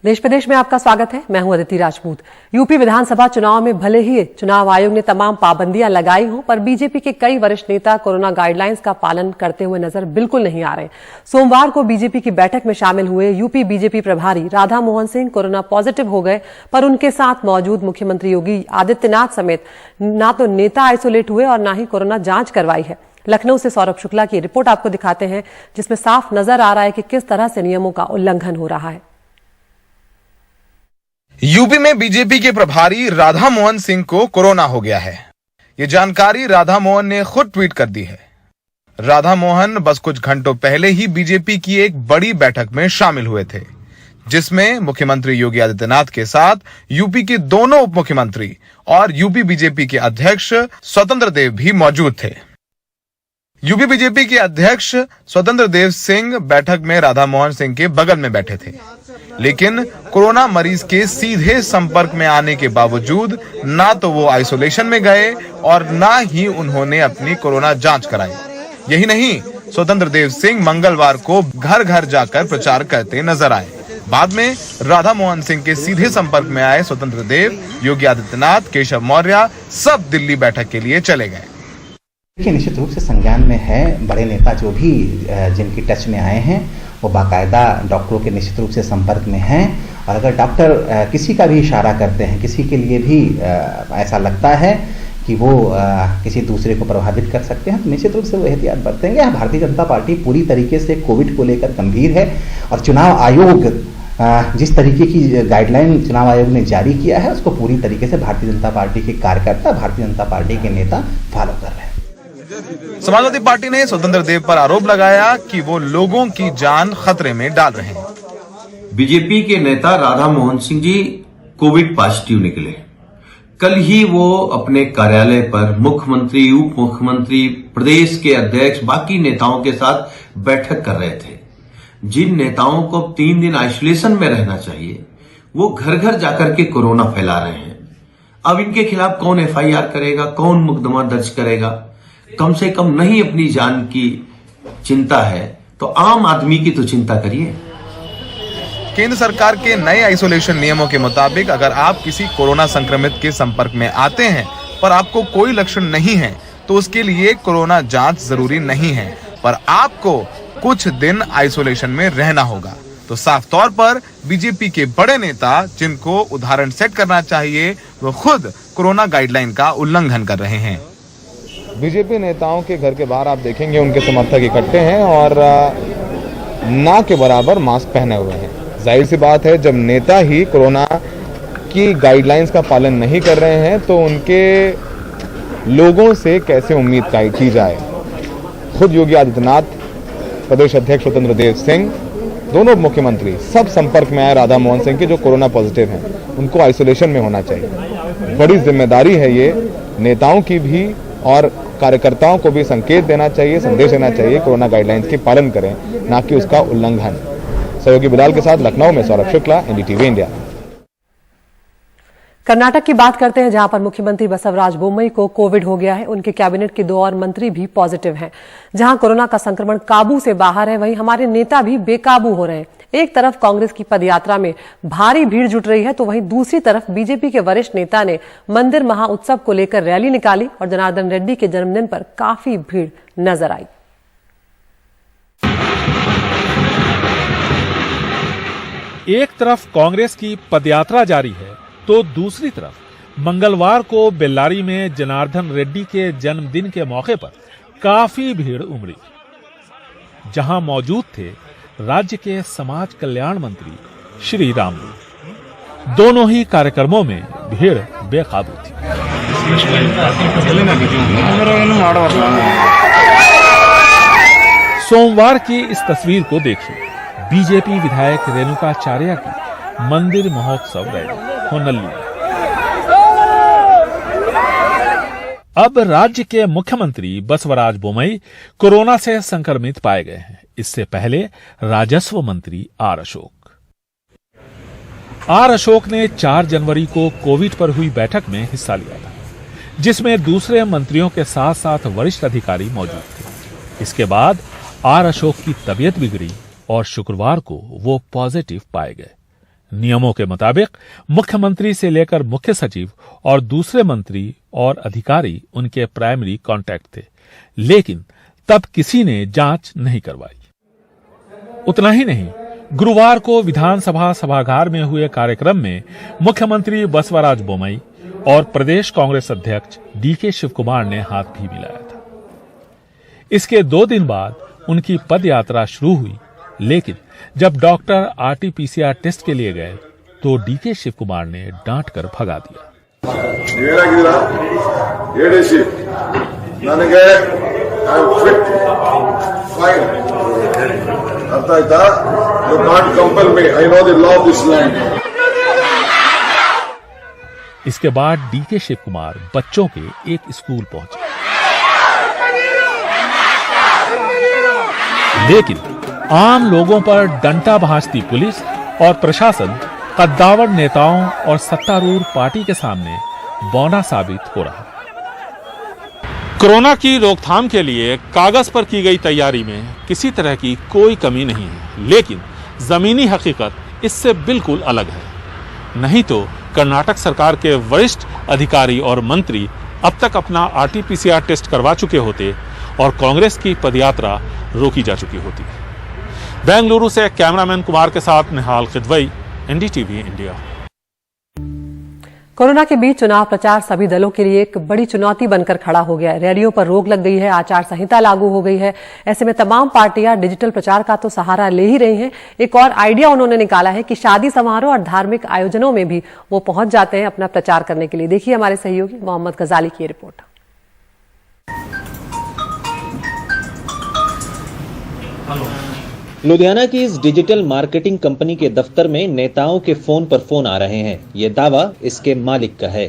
देश प्रदेश में आपका स्वागत है। मैं हूं अदिति राजपूत। यूपी विधानसभा चुनाव में भले ही चुनाव आयोग ने तमाम पाबंदियां लगाई हों, पर बीजेपी के कई वरिष्ठ नेता कोरोना गाइडलाइंस का पालन करते हुए नजर बिल्कुल नहीं आ रहे। सोमवार को बीजेपी की बैठक में शामिल हुए यूपी बीजेपी प्रभारी राधा मोहन सिंह कोरोना पॉजिटिव हो गए, पर उनके साथ मौजूद मुख्यमंत्री योगी आदित्यनाथ समेत न तो नेता आइसोलेट हुए और न ही कोरोना जांच करवाई है। लखनऊ से सौरभ शुक्ला की रिपोर्ट आपको दिखाते हैं, जिसमें साफ नजर आ रहा है कि किस तरह से नियमों का उल्लंघन हो रहा है। यूपी में बीजेपी के प्रभारी राधा मोहन सिंह को कोरोना हो गया है। ये जानकारी राधा मोहन ने खुद ट्वीट कर दी है। राधा मोहन बस कुछ घंटों पहले ही बीजेपी की एक बड़ी बैठक में शामिल हुए थे, जिसमें मुख्यमंत्री योगी आदित्यनाथ के साथ यूपी के दोनों उप मुख्यमंत्री और यूपी बीजेपी के अध्यक्ष स्वतंत्र देव भी मौजूद थे। यूपी बीजेपी के अध्यक्ष स्वतंत्र देव सिंह बैठक में राधा मोहन सिंह के बगल में बैठे थे, लेकिन कोरोना मरीज के सीधे संपर्क में आने के बावजूद ना तो वो आइसोलेशन में गए और ना ही उन्होंने अपनी कोरोना जांच कराई। यही नहीं, स्वतंत्र देव सिंह मंगलवार को घर घर जाकर प्रचार करते नजर आए। बाद में राधा मोहन सिंह के सीधे संपर्क में आए स्वतंत्र देव, योगी आदित्यनाथ, केशव मौर्य सब दिल्ली बैठक के लिए चले गए। देखिए, निश्चित रूप से संज्ञान में है। बड़े नेता जो भी जिनकी टच में आए हैं वो बाकायदा डॉक्टरों के निश्चित रूप से संपर्क में हैं, और अगर डॉक्टर किसी का भी इशारा करते हैं, किसी के लिए भी ऐसा लगता है कि वो किसी दूसरे को प्रभावित कर सकते हैं, तो निश्चित रूप से वो एहतियात बरतेंगे। भारतीय जनता पार्टी पूरी तरीके से कोविड को लेकर गंभीर है, और चुनाव आयोग जिस तरीके की गाइडलाइन चुनाव आयोग ने जारी किया है उसको पूरी तरीके से भारतीय जनता पार्टी के कार्यकर्ता, भारतीय जनता पार्टी के नेता फॉलो कर रहे हैं। समाजवादी पार्टी ने स्वतंत्र देव पर आरोप लगाया कि वो लोगों की जान खतरे में डाल रहे हैं। बीजेपी के नेता राधा मोहन सिंह जी कोविड पॉजिटिव निकले। कल ही वो अपने कार्यालय पर मुख्यमंत्री, उप मुख्यमंत्री, प्रदेश के अध्यक्ष, बाकी नेताओं के साथ बैठक कर रहे थे। जिन नेताओं को 3 दिन आइसोलेशन में रहना चाहिए, वो घर घर जाकर के कोरोना फैला रहे हैं। अब इनके खिलाफ कौन FIR करेगा, कौन मुकदमा दर्ज करेगा? कम से कम नहीं अपनी जान की चिंता है तो आम आदमी की तो चिंता करिए। केंद्र सरकार के नए आइसोलेशन नियमों के मुताबिक अगर आप किसी कोरोना संक्रमित के संपर्क में आते हैं पर आपको कोई लक्षण नहीं है तो उसके लिए कोरोना जांच जरूरी नहीं है, पर आपको कुछ दिन आइसोलेशन में रहना होगा। तो साफ तौर पर बीजेपी के बड़े नेता, जिनको उदाहरण सेट करना चाहिए, वो खुद कोरोना गाइडलाइन का उल्लंघन कर रहे हैं। बीजेपी नेताओं के घर के बाहर आप देखेंगे उनके समर्थक इकट्ठे हैं और ना के बराबर मास्क पहने हुए हैं। जाहिर सी बात है, जब नेता ही कोरोना की गाइडलाइंस का पालन नहीं कर रहे हैं तो उनके लोगों से कैसे उम्मीद की जाए। खुद योगी आदित्यनाथ, प्रदेश अध्यक्ष स्वतंत्र देव सिंह, दोनों मुख्यमंत्री सब संपर्क में आए राधा मोहन सिंह के जो कोरोना पॉजिटिव हैं, उनको आइसोलेशन में होना चाहिए। बड़ी जिम्मेदारी है ये नेताओं की भी, और कार्यकर्ताओं को भी संकेत देना चाहिए, संदेश देना चाहिए, कोरोना गाइडलाइंस के पालन करें, ना कि उसका उल्लंघन। सहयोगी बिलाल के साथ लखनऊ में सौरभ शुक्ला, NDTV इंडिया। कर्नाटक की बात करते हैं, जहां पर मुख्यमंत्री बसवराज बोम्मई को कोविड हो गया है। उनके कैबिनेट के 2 और मंत्री भी पॉजिटिव हैं। जहां कोरोना का संक्रमण काबू से बाहर है, वहीं हमारे नेता भी बेकाबू हो रहे हैं। एक तरफ कांग्रेस की पदयात्रा में भारी भीड़ जुट रही है, तो वहीं दूसरी तरफ बीजेपी के वरिष्ठ नेता ने मंदिर महाउत्सव को लेकर रैली निकाली और जनार्दन रेड्डी के जन्मदिन पर काफी भीड़ नजर आई। एक तरफ कांग्रेस की पदयात्रा जारी है तो दूसरी तरफ मंगलवार को बेल्लारी में जनार्दन रेड्डी के जन्मदिन के मौके पर काफी भीड़ उमड़ी। जहां मौजूद थे राज्य के समाज कल्याण मंत्री श्री रामुलु। दोनों ही कार्यक्रमों में भीड़ बेकाबू थी। सोमवार की इस तस्वीर को देखिए। बीजेपी विधायक रेणुकाचार्य की मंदिर महोत्सव रैली होनल्ली। अब राज्य के मुख्यमंत्री बसवराज बोम्मई कोरोना से संक्रमित पाए गए हैं। इससे पहले राजस्व मंत्री आर अशोक ने 4 जनवरी को कोविड पर हुई बैठक में हिस्सा लिया था, जिसमें दूसरे मंत्रियों के साथ साथ वरिष्ठ अधिकारी मौजूद थे। इसके बाद आर अशोक की तबीयत बिगड़ी और शुक्रवार को वो पॉजिटिव पाए गए। नियमों के मुताबिक मुख्यमंत्री से लेकर मुख्य सचिव और दूसरे मंत्री और अधिकारी उनके प्राइमरी कांटेक्ट थे, लेकिन तब किसी ने जांच नहीं करवाई। उतना ही नहीं, गुरुवार को विधानसभा सभागार में हुए कार्यक्रम में मुख्यमंत्री बसवराज बोम्मई और प्रदेश कांग्रेस अध्यक्ष डीके शिवकुमार ने हाथ भी मिलाया था। इसके 2 दिन बाद उनकी पद यात्रा शुरू हुई, लेकिन जब डॉक्टर आरटीपीसीआर टेस्ट के लिए गए तो डीके शिवकुमार ने डांट कर भगा दिया। इसके बाद डीके शिवकुमार बच्चों के एक स्कूल पहुंचे, लेकिन आम लोगों पर डंडा भांजती पुलिस और प्रशासन कद्दावर नेताओं और सत्तारूढ़ पार्टी के सामने बौना साबित हो रहा है। कोरोना की रोकथाम के लिए कागज पर की गई तैयारी में किसी तरह की कोई कमी नहीं है, लेकिन जमीनी हकीकत इससे बिल्कुल अलग है। नहीं तो कर्नाटक सरकार के वरिष्ठ अधिकारी और मंत्री अब तक अपना आरटीपीसीआर टेस्ट करवा चुके होते और कांग्रेस की पदयात्रा रोकी जा चुकी होती। बेंगलुरु से कैमरामैन कुमार के साथ निहाल खिदवई, एनडीटीवी इंडिया। कोरोना के बीच चुनाव प्रचार सभी दलों के लिए एक बड़ी चुनौती बनकर खड़ा हो गया है। रैलियों पर रोक लग गई है, आचार संहिता लागू हो गई है। ऐसे में तमाम पार्टियां डिजिटल प्रचार का तो सहारा ले ही रही हैं। एक और आइडिया उन्होंने निकाला है कि शादी समारोह और धार्मिक आयोजनों में भी वो पहुंच जाते हैं अपना प्रचार करने के लिए। देखिए हमारे सहयोगी मोहम्मद गजाली की रिपोर्ट। लुधियाना की इस डिजिटल मार्केटिंग कंपनी के दफ्तर में नेताओं के फोन पर फोन आ रहे हैं। ये दावा इसके मालिक का है।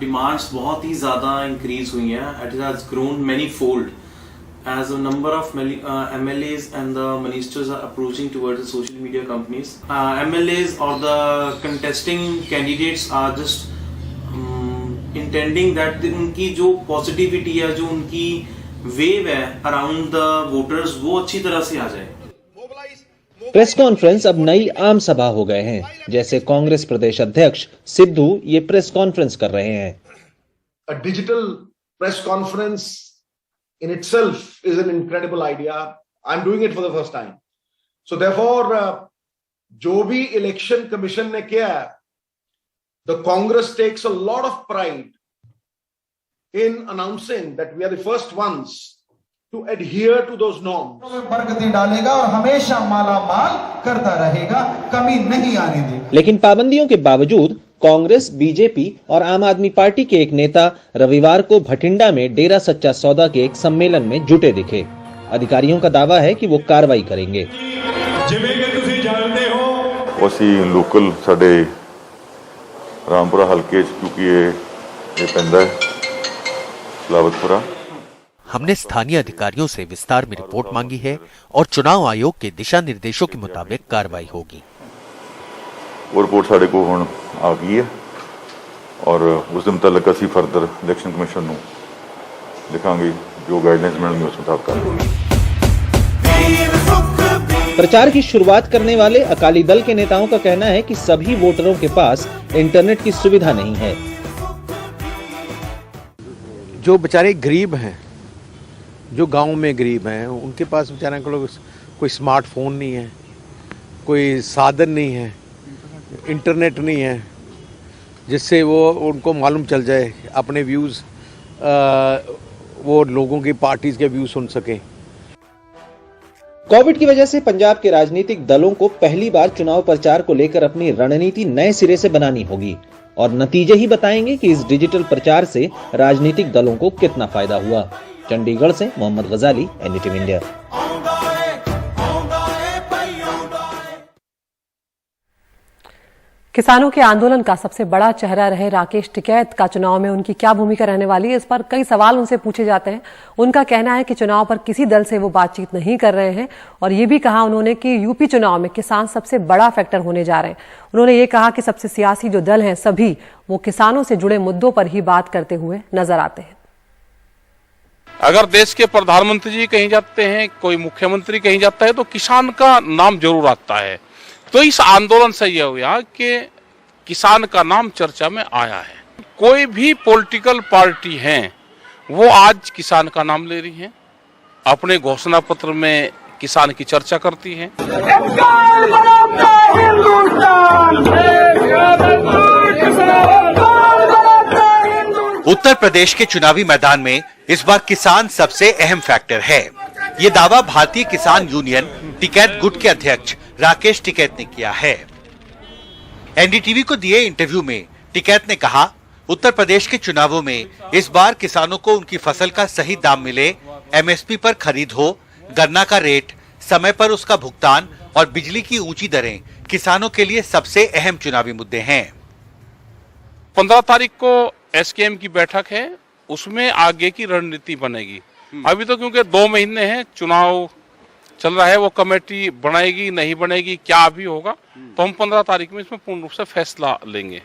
डिमांड्स बहुत ही ज्यादा इंक्रीज हुई हैं। It has grown many fold as a number of MLAs and the ministers are approaching towards the social media companies. MLAs or the contesting candidates are just intending that उनकी जो positivity है, जो उनकी wave है around the voters, वो अच्छी तरह से आ जाए। प्रेस कॉन्फ्रेंस अब नई आम सभा हो गए हैं। जैसे कांग्रेस प्रदेश अध्यक्ष सिद्धू ये प्रेस कॉन्फ्रेंस कर रहे हैं। A digital press conference in itself is an incredible idea. I'm doing it for the first time. So therefore, जो भी इलेक्शन कमीशन ने किया, the Congress takes a lot of pride in announcing that we are the first ones to adhere to those norms. Barkati डालेगा और हमेशा माला माल करता रहेगा, कमी नहीं आने देगा। लेकिन पाबंदियों के बावजूद कांग्रेस, बीजेपी और आम आदमी पार्टी के एक नेता रविवार को भटिंडा में डेरा सच्चा सौदा के एक सम्मेलन में जुटे दिखे। अधिकारियों का दावा है कि वो कार्रवाई करेंगे। ਅਸੀਂ ਲੋਕਲ ਸਾਡੇ ਰਾਮਪੁਰਾ ਹਲਕੇ 'ਚ ਕਿਉਂਕਿ ਇਹ ਪੈਂਦਾ ਹੈ लावतपुरा। हमने स्थानीय अधिकारियों से विस्तार में रिपोर्ट मांगी है और चुनाव आयोग के दिशा निर्देशों के मुताबिक कार्रवाई होगी। वो रिपोर्ट साढ़े को हुण आ गई है और उस दिन मुताबिक असीं फर्दर इलेक्शन कमीशन नूं लिखांगे, जो गाइडलाइंस मिलणगी उस मुताबिक करेंगे। प्रचार की शुरुआत करने वाले अकाली दल के नेताओं का कहना है कि सभी वोटरों के पास इंटरनेट की सुविधा नहीं है। जो बेचारे गरीब हैं, जो गांव में गरीब हैं, उनके पास बेचारे को कोई स्मार्टफोन नहीं है, कोई साधन नहीं है, इंटरनेट नहीं है, जिससे वो उनको मालूम चल जाए अपने व्यूज़, वो लोगों की पार्टीज के व्यूज सुन सकें। कोविड की वजह से पंजाब के राजनीतिक दलों को पहली बार चुनाव प्रचार को लेकर अपनी रणनीति नए सिरे से बनानी होगी और नतीजे ही बताएंगे कि इस डिजिटल प्रचार से राजनीतिक दलों को कितना फायदा हुआ। चंडीगढ़ से मोहम्मद गजाली, एनडीटीवी इंडिया। किसानों के आंदोलन का सबसे बड़ा चेहरा रहे राकेश टिकैत का चुनाव में उनकी क्या भूमिका रहने वाली है, इस पर कई सवाल उनसे पूछे जाते हैं। उनका कहना है कि चुनाव पर किसी दल से वो बातचीत नहीं कर रहे हैं और ये भी कहा उन्होंने कि यूपी चुनाव में किसान सबसे बड़ा फैक्टर होने जा रहे हैं। उन्होंने ये कहा कि सबसे सियासी जो दल हैं सभी वो किसानों से जुड़े मुद्दों पर ही बात करते हुए नजर आते हैं। अगर देश के प्रधानमंत्री जी कहीं जाते हैं, कोई मुख्यमंत्री कहीं जाता है तो किसान का नाम जरूर आता है। तो इस आंदोलन से यह हुआ कि किसान का नाम चर्चा में आया है। कोई भी पॉलिटिकल पार्टी है वो आज किसान का नाम ले रही है, अपने घोषणा पत्र में किसान की चर्चा करती है। उत्तर प्रदेश के चुनावी मैदान में इस बार किसान सबसे अहम फैक्टर है। ये दावा भारतीय किसान यूनियन टिकैत गुट के अध्यक्ष राकेश टिकैत ने किया है। एनडीटीवी को दिए इंटरव्यू में टिकैत ने कहा, उत्तर प्रदेश के चुनावों में इस बार किसानों को उनकी फसल का सही दाम मिले, एमएसपी पर खरीद हो, गन्ना का रेट, समय पर उसका भुगतान और बिजली की ऊंची दरें किसानों के लिए सबसे अहम चुनावी मुद्दे हैं। 15 तारीख को एसकेएम की बैठक है, उसमें आगे की रणनीति बनेगी। अभी तो क्योंकि 2 महीने हैं, चुनाव चल रहा है, वो कमेटी बनाएगी नहीं बनेगी, क्या भी होगा, तो हम 15 तारीख में इसमें पूर्ण रूप से फैसला लेंगे।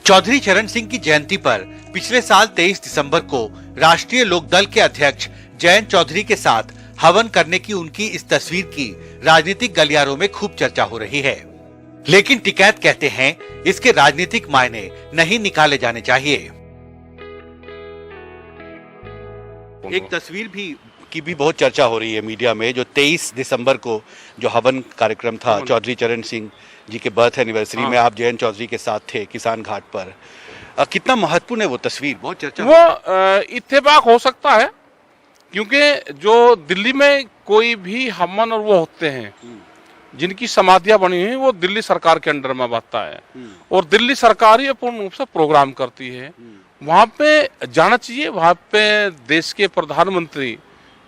चौधरी चरण सिंह की जयंती पर पिछले साल 23 दिसंबर को राष्ट्रीय लोकदल के अध्यक्ष जयंत चौधरी के साथ हवन करने की उनकी इस तस्वीर की राजनीतिक गलियारों में खूब चर्चा हो रही है। लेकिन टिकैत कहते हैं इसके राजनीतिक मायने नहीं निकाले जाने चाहिए। एक तस्वीर की भी बहुत चर्चा हो रही है मीडिया में, जो 23 दिसंबर को जो हवन कार्यक्रम था चौधरी चरण सिंह जी के बर्थ एनिवर्सरी में आप जयंत चौधरी के साथ थे किसान घाट पर। कितना महत्वपूर्ण है वो तस्वीर? बहुत चर्चा। वो इत्तेफाक हो सकता है, क्योंकि जो दिल्ली में कोई भी हवन और वो होते हैं जिनकी समाधियां बनी हुई हैं, वो दिल्ली सरकार के अंडर में आता है और दिल्ली सरकार ही पूर्ण रूप से प्रोग्राम करती है। वहां पे जाना चाहिए। वहां पे देश के प्रधानमंत्री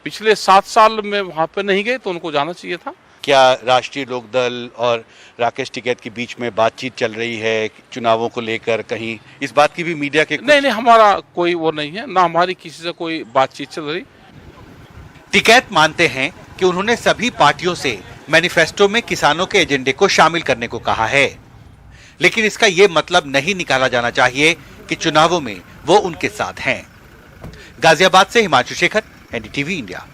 पिछले 7 साल में वहां पे नहीं गए, तो उनको जाना चाहिए था। क्या राष्ट्रीय लोकदल और राकेश टिकैत के बीच में बातचीत चल रही है चुनावों को लेकर? कहीं इस बात की भी मीडिया के नहीं, हमारा कोई वो नहीं है, ना हमारी किसी से कोई बातचीत चल रही। टिकैत मानते हैं कि उन्होंने सभी पार्टियों से मैनिफेस्टो में किसानों के एजेंडे को शामिल करने को कहा है, लेकिन इसका ये मतलब नहीं निकाला जाना चाहिए कि चुनावों में वो उनके साथ हैं। गाजियाबाद से हिमांशु शेखर, एनडीटीवी इंडिया।